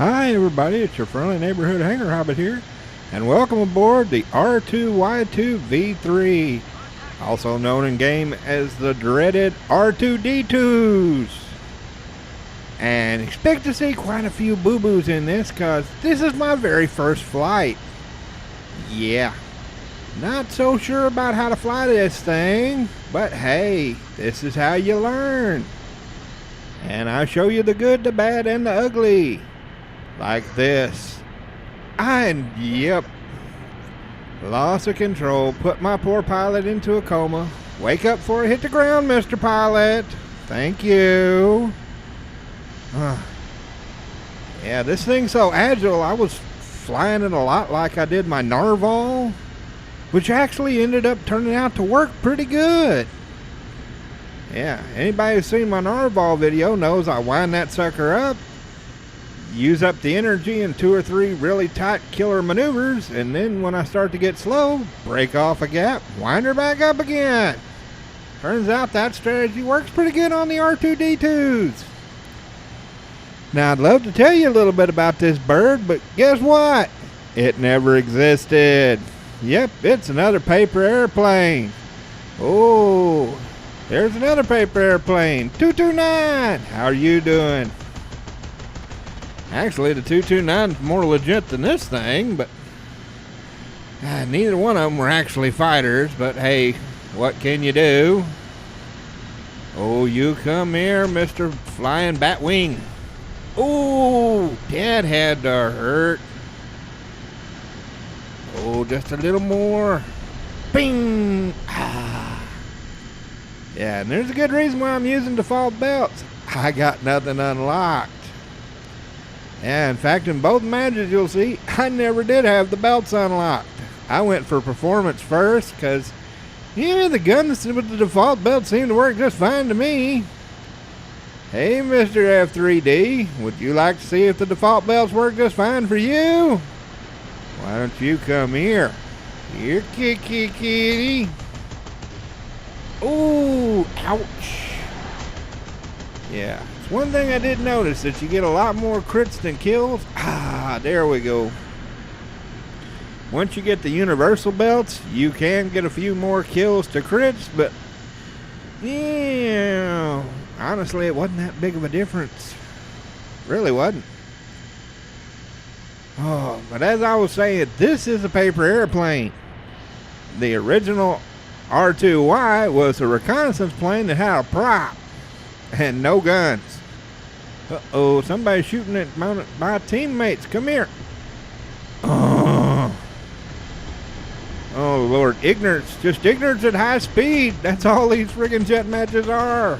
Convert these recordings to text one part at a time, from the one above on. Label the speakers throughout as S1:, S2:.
S1: Hi everybody, it's your friendly neighborhood hanger hobbit here, and welcome aboard the R2Y2 V3, also known in game as the dreaded R2D2s. And expect to see quite a few boo-boos in this, cause this is my very first flight. Yeah, not so sure about how to fly this thing, but hey, this is how you learn. And I'll show you the good, the bad, and the ugly. Like this. And yep, loss of control, put my poor pilot into a coma. Wake up before I hit the ground, Mr. Pilot. Thank you. Yeah, this thing's so agile, I was flying it a lot like I did my narwhal, which actually ended up turning out to work pretty good. Yeah, anybody who's seen my narwhal video knows I wind that sucker up, use up the energy in 2 or 3 really tight killer maneuvers, and then when I start to get slow, break off a gap, wind her back up again. Turns out that strategy works pretty good on the R2D2s. Now I'd love to tell you a little bit about this bird, but guess what? It never existed. Yep, it's another paper airplane. Oh, there's another paper airplane. 229. How are you doing? Actually, the 229 is more legit than this thing, but neither one of them were actually fighters, but hey, what can you do? Oh, you come here, Mr. Flying Batwing. Oh, Dad had to hurt. Oh, just a little more. Bing! Ah. Yeah, and there's a good reason why I'm using default belts. I got nothing unlocked. Yeah, in fact, in both matches, you'll see, I never did have the belts unlocked. I went for performance first, because, yeah, the guns with the default belt seem to work just fine to me. Hey, Mr. F3D, would you like to see if the default belts work just fine for you? Why don't you come here? Here, kitty. Ooh, ouch. Yeah. One thing I did notice that you get a lot more crits than kills. There we go. Once you get the universal belts, you can get a few more kills to crits, but yeah, honestly, it wasn't that big of a difference. Really wasn't. Oh, but as I was saying, this is a paper airplane. The original R2Y was a reconnaissance plane that had a prop and no guns. Uh-oh, somebody's shooting at my teammates. Come here. Oh, Lord. Ignorance. Just ignorance at high speed. That's all these friggin' jet matches are.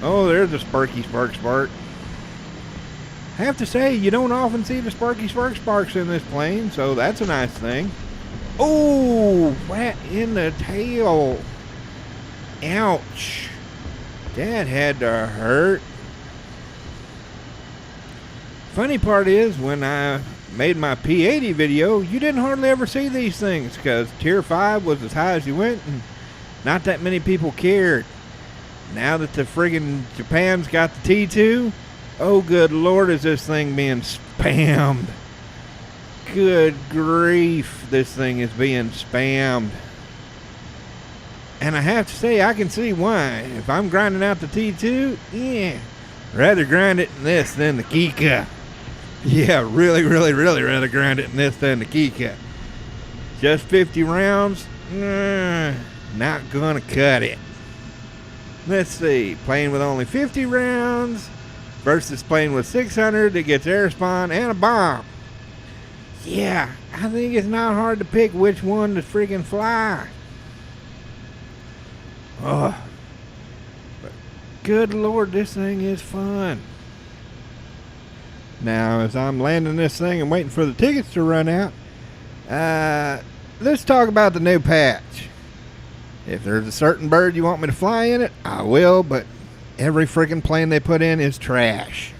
S1: Oh, there's a Sparky Spark. I have to say, you don't often see the Sparky Sparks in this plane, so that's a nice thing. Oh, right in the tail. Ouch. That had to hurt. Funny part is, when I made my P80 video, you didn't hardly ever see these things, because Tier 5 was as high as you went, and not that many people cared. Now that the friggin' Japan's got the T2, oh good Lord, is this thing being spammed. Good grief, this thing is being spammed. And I have to say, I can see why. If I'm grinding out the T2, yeah, rather grind it in this than the Kika. Yeah, really rather grind it in this than the Kika. Just 50 rounds? Not gonna cut it. Let's see, playing with only 50 rounds versus playing with 600 that gets air spawn and a bomb. Yeah, I think it's not hard to pick which one to freaking fly. Oh, but good Lord, this thing is fun. Now, as I'm landing this thing and waiting for the tickets to run out, let's talk about the new patch. If there's a certain bird you want me to fly in it, I will, but every freaking plane they put in is trash.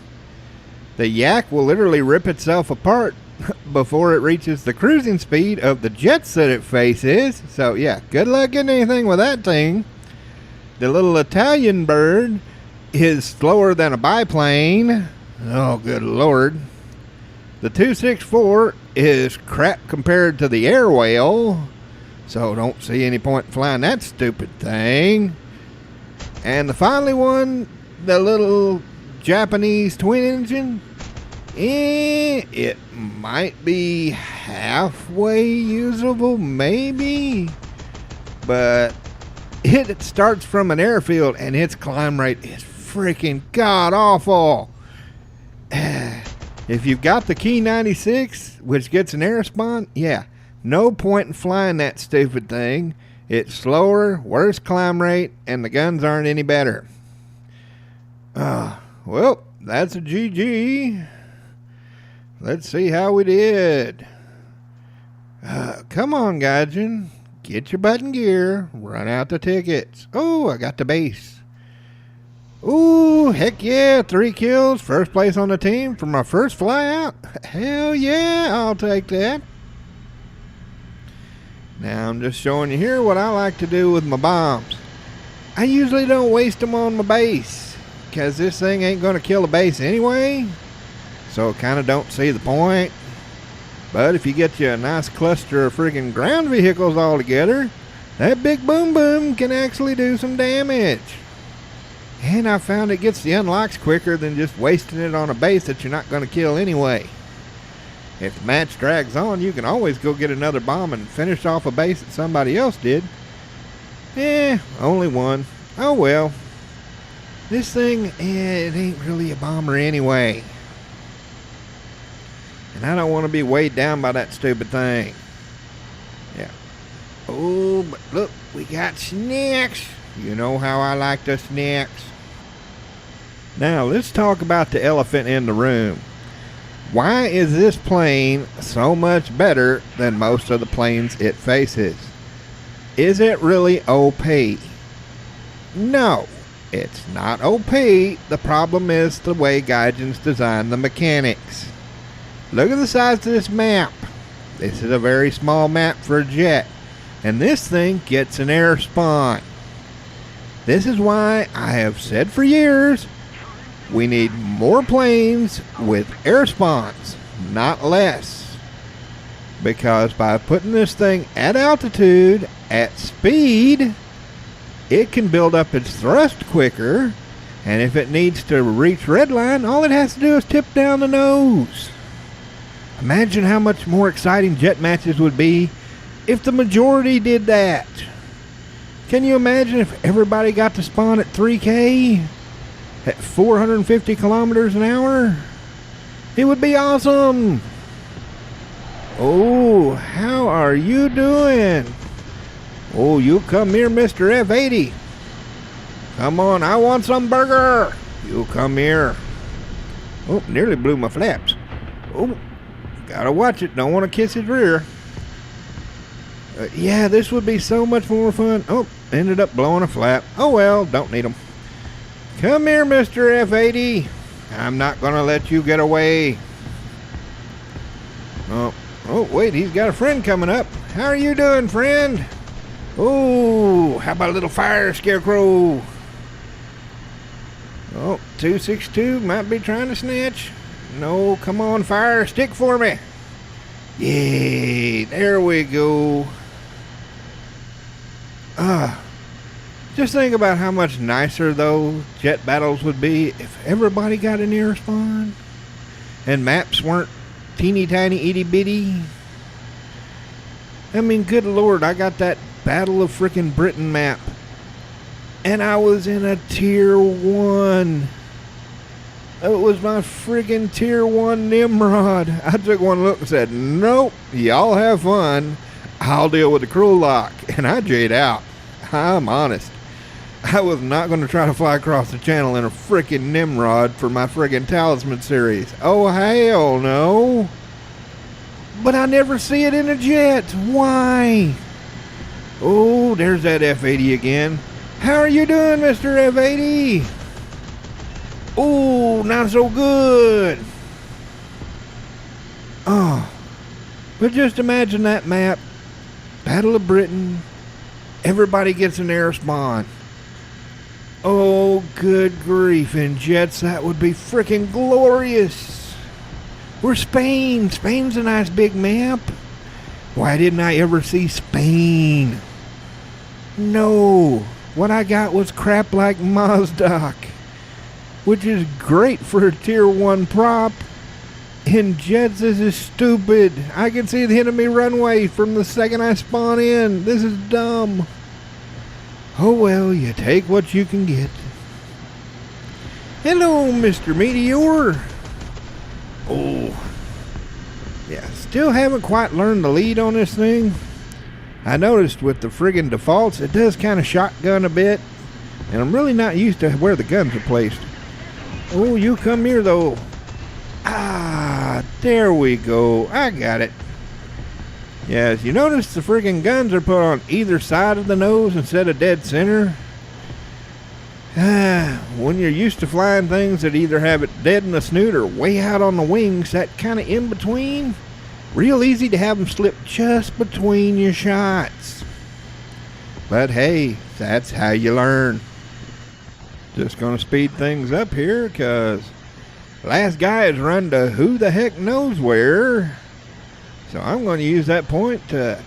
S1: The yak will literally rip itself apart before it reaches the cruising speed of the jets that it faces. So, yeah, good luck getting anything with that thing. The little Italian bird is slower than a biplane. Oh, good Lord. The 264 is crap compared to the Air Whale, so don't see any point in flying that stupid thing. And the finally one, the little Japanese twin engine, it might be halfway usable, maybe, but it starts from an airfield and its climb rate is freaking god awful. If you've got the Key 96, which gets an air spawn, yeah, no point in flying that stupid thing. It's slower, worse climb rate, and the guns aren't any better. Well, that's a GG. Let's see how we did. Come on, Gaijin. Get your butt in gear. Run out the tickets. Oh, I got the base. Ooh, heck yeah, 3 kills, first place on the team for my first fly out. Hell yeah, I'll take that. Now I'm just showing you here what I like to do with my bombs. I usually don't waste them on my base, because this thing ain't going to kill a base anyway, so kind of don't see the point. But if you get you a nice cluster of freaking ground vehicles all together, that big boom boom can actually do some damage. And I found it gets the unlocks quicker than just wasting it on a base that you're not going to kill anyway. If the match drags on, you can always go get another bomb and finish off a base that somebody else did. Only one. Oh well. This thing, it ain't really a bomber anyway. And I don't want to be weighed down by that stupid thing. Yeah. Oh, but look, we got snacks. You know how I like the snacks. Now, let's talk about the elephant in the room. Why is this plane so much better than most of the planes it faces? Is it really OP? No, it's not OP. The problem is the way Gaijin's designed the mechanics. Look at the size of this map. This is a very small map for a jet. And this thing gets an air spawn. This is why I have said for years, we need more planes with air spawns, not less. Because by putting this thing at altitude, at speed, it can build up its thrust quicker, and if it needs to reach redline, all it has to do is tip down the nose. Imagine how much more exciting jet matches would be if the majority did that. Can you imagine if everybody got to spawn at 3K? At 450 kilometers an hour? It would be awesome. Oh, how are you doing? Oh, you come here, Mr. F80. Come on, I want some burger. You come here. Oh, nearly blew my flaps. Oh, gotta watch it. Don't want to kiss his rear. Yeah, this would be so much more fun. Oh, ended up blowing a flap. Oh well, don't need them. Come here, Mr. F80. I'm not going to let you get away. Oh, wait, he's got a friend coming up. How are you doing, friend? Oh, how about a little fire scarecrow? Oh, 262 might be trying to snatch. No, come on, fire, stick for me. Yay, there we go. Just think about how much nicer those jet battles would be if everybody got an air spawn and maps weren't teeny tiny itty bitty. I mean, good lord, I got that Battle of frickin' Britain map and I was in a tier 1. It was my friggin' tier 1 Nimrod. I took one look and said, nope, y'all have fun. I'll deal with the crew lock. And I J'd out. I'm honest. I was not going to try to fly across the channel in a frickin' Nimrod for my frickin' Talisman series. Oh, hell no. But I never see it in a jet. Why? Oh, there's that F80 again. How are you doing, Mr. F80? Oh, not so good. Oh, but just imagine that map. Battle of Britain. Everybody gets an air spawn. Oh, good grief. In jets, that would be freaking glorious. We're Spain. Spain's a nice big map. Why didn't I ever see Spain? No. What I got was crap like Mozdok, which is great for a tier 1 prop. In jets, this is stupid. I can see the enemy runway from the second I spawn in. This is dumb. Oh well, you take what you can get. Hello, Mr. Meteor. Oh. Yeah, still haven't quite learned the lead on this thing. I noticed with the friggin' defaults, it does kind of shotgun a bit. And I'm really not used to where the guns are placed. Oh, you come here, though. Ah, there we go. I got it. Yes, you notice the friggin' guns are put on either side of the nose instead of dead center. When you're used to flying things that either have it dead in the snoot or way out on the wings, that kind of in between, real easy to have them slip just between your shots. But hey, that's how you learn. Just gonna speed things up here, cause last guy has run to who the heck knows where. So I'm gonna use that point to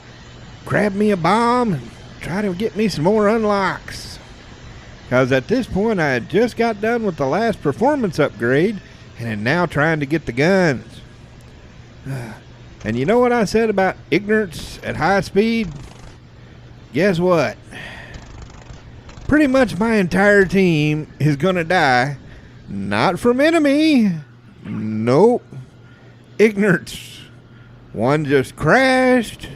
S1: grab me a bomb and try to get me some more unlocks. Because at this point, I had just got done with the last performance upgrade and am now trying to get the guns. And you know what I said about ignorance at high speed? Guess what? Pretty much my entire team is going to die. Not from enemy. Nope. Ignorance. One just crashed.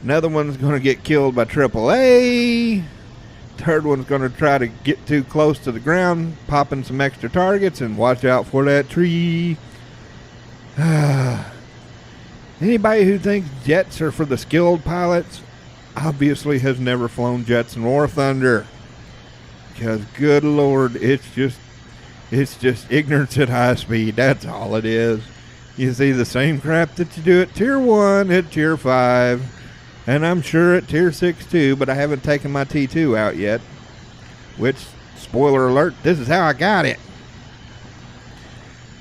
S1: Another one's going to get killed by AAA. Third one's going to try to get too close to the ground, popping some extra targets, and watch out for that tree. Anybody who thinks jets are for the skilled pilots obviously has never flown jets in War Thunder. Because good Lord, it's just ignorance at high speed. That's all it is. You see the same crap that you do at tier 1 at tier 5. And I'm sure at tier 6 too, but I haven't taken my T2 out yet. Which, spoiler alert, this is how I got it.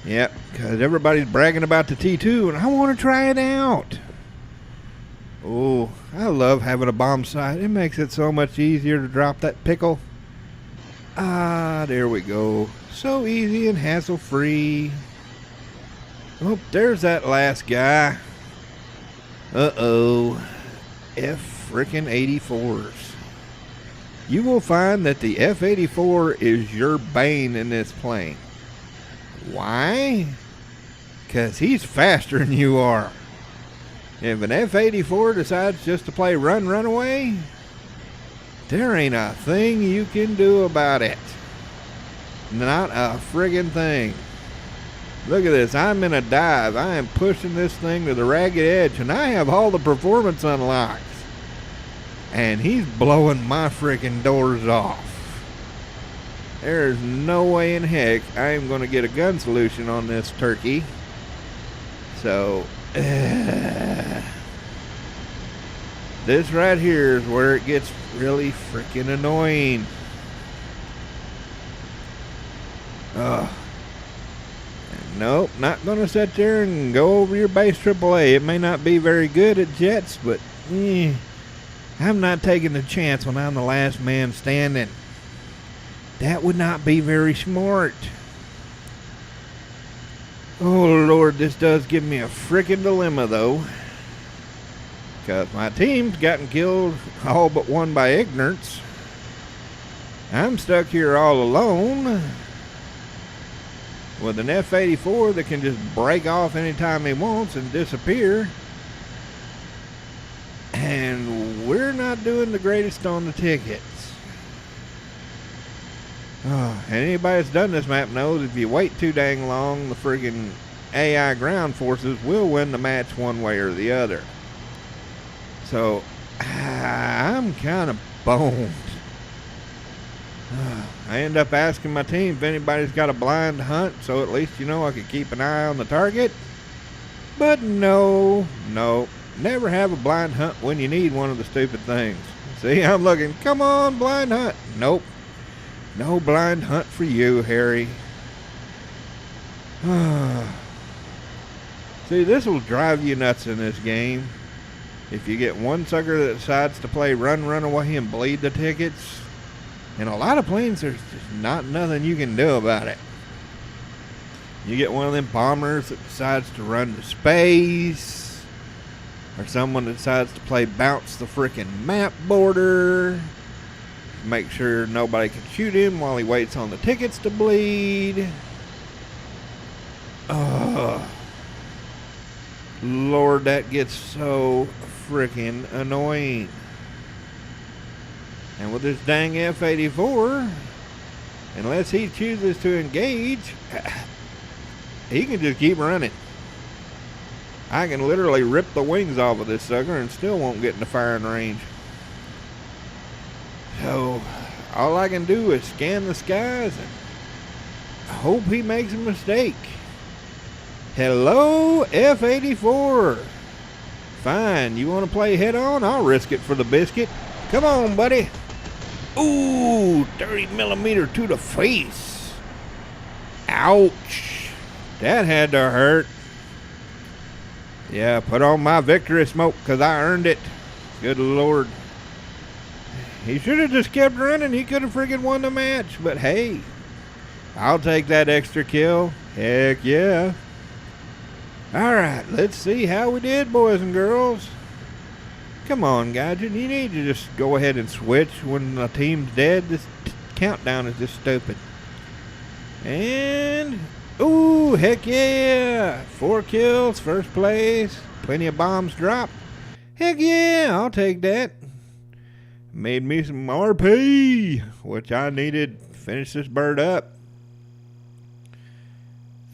S1: Yep, because everybody's bragging about the T2 and I want to try it out. Oh, I love having a bomb sight. It makes it so much easier to drop that pickle. Ah, there we go. So easy and hassle-free. Oh, there's that last guy. Uh-oh. F-frickin' 84s. You will find that the F-84 is your bane in this plane. Why? Because he's faster than you are. If an F-84 decides just to play run away, there ain't a thing you can do about it. Not a friggin' thing. Look at this. I'm in a dive. I am pushing this thing to the ragged edge, and I have all the performance unlocks. And he's blowing my freaking doors off. There's no way in heck I am going to get a gun solution on this turkey. So, this right here is where it gets really freaking annoying. Nope, not going to sit there and go over your base AAA. It may not be very good at jets, but I'm not taking the chance when I'm the last man standing. That would not be very smart. Oh Lord, this does give me a freaking dilemma though. Because my team's gotten killed all but one by ignorance. I'm stuck here all alone with an F-84 that can just break off anytime he wants and disappear. And we're not doing the greatest on the tickets. Oh, and anybody that's done this map knows if you wait too dang long, the friggin' AI ground forces will win the match one way or the other. So, I'm kind of boned. I end up asking my team if anybody's got a blind hunt, so at least I could keep an eye on the target. But no, never have a blind hunt when you need one of the stupid things. See, I'm looking, come on, blind hunt. Nope, no blind hunt for you, Harry. See, this will drive you nuts in this game. If you get one sucker that decides to play run away and bleed the tickets, in a lot of planes, there's just not nothing you can do about it. You get one of them bombers that decides to run to space, or someone that decides to play bounce the frickin' map border, make sure nobody can shoot him while he waits on the tickets to bleed. Lord, that gets so frickin' annoying. And with this dang F-84, unless he chooses to engage, he can just keep running. I can literally rip the wings off of this sucker and still won't get in the firing range. So, all I can do is scan the skies and hope he makes a mistake. Hello, F-84. Fine, you want to play head on? I'll risk it for the biscuit. Come on, buddy. Ooh, 30 millimeter to the face. Ouch. That had to hurt. Yeah, put on my victory smoke because I earned it. Good Lord. He should have just kept running. He could have friggin' won the match. But hey, I'll take that extra kill. Heck yeah. Alright, let's see how we did, boys and girls. Come on, Gadget. You need to just go ahead and switch when the team's dead. This countdown is just stupid. And, ooh, heck yeah. 4 kills, first place. Plenty of bombs dropped. Heck yeah, I'll take that. Made me some RP, which I needed to finish this bird up.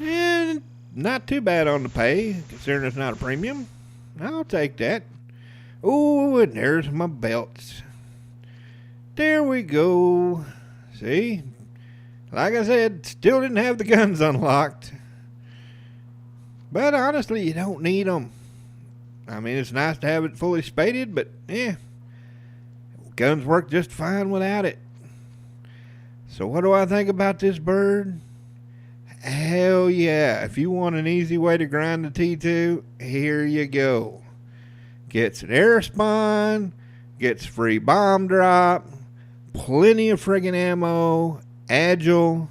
S1: And not too bad on the pay, considering it's not a premium. I'll take that. Ooh, and there's my belts. There we go. See? Like I said, still didn't have the guns unlocked. But honestly, you don't need them. I mean, it's nice to have it fully spaded, but yeah. Guns work just fine without it. So what do I think about this bird? Hell yeah. If you want an easy way to grind the T2, here you go. Gets an air spawn, gets free bomb drop, plenty of friggin' ammo, agile.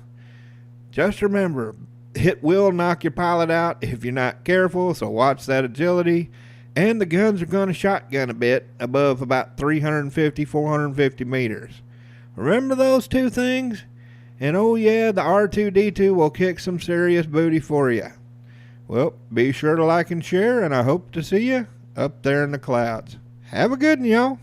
S1: Just remember, it will knock your pilot out if you're not careful, so watch that agility. And the guns are going to shotgun a bit above about 350, 450 meters. Remember those two things? And oh yeah, the R2D2 will kick some serious booty for you. Well, be sure to like and share, and I hope to see you up there in the clouds. Have a good one, y'all.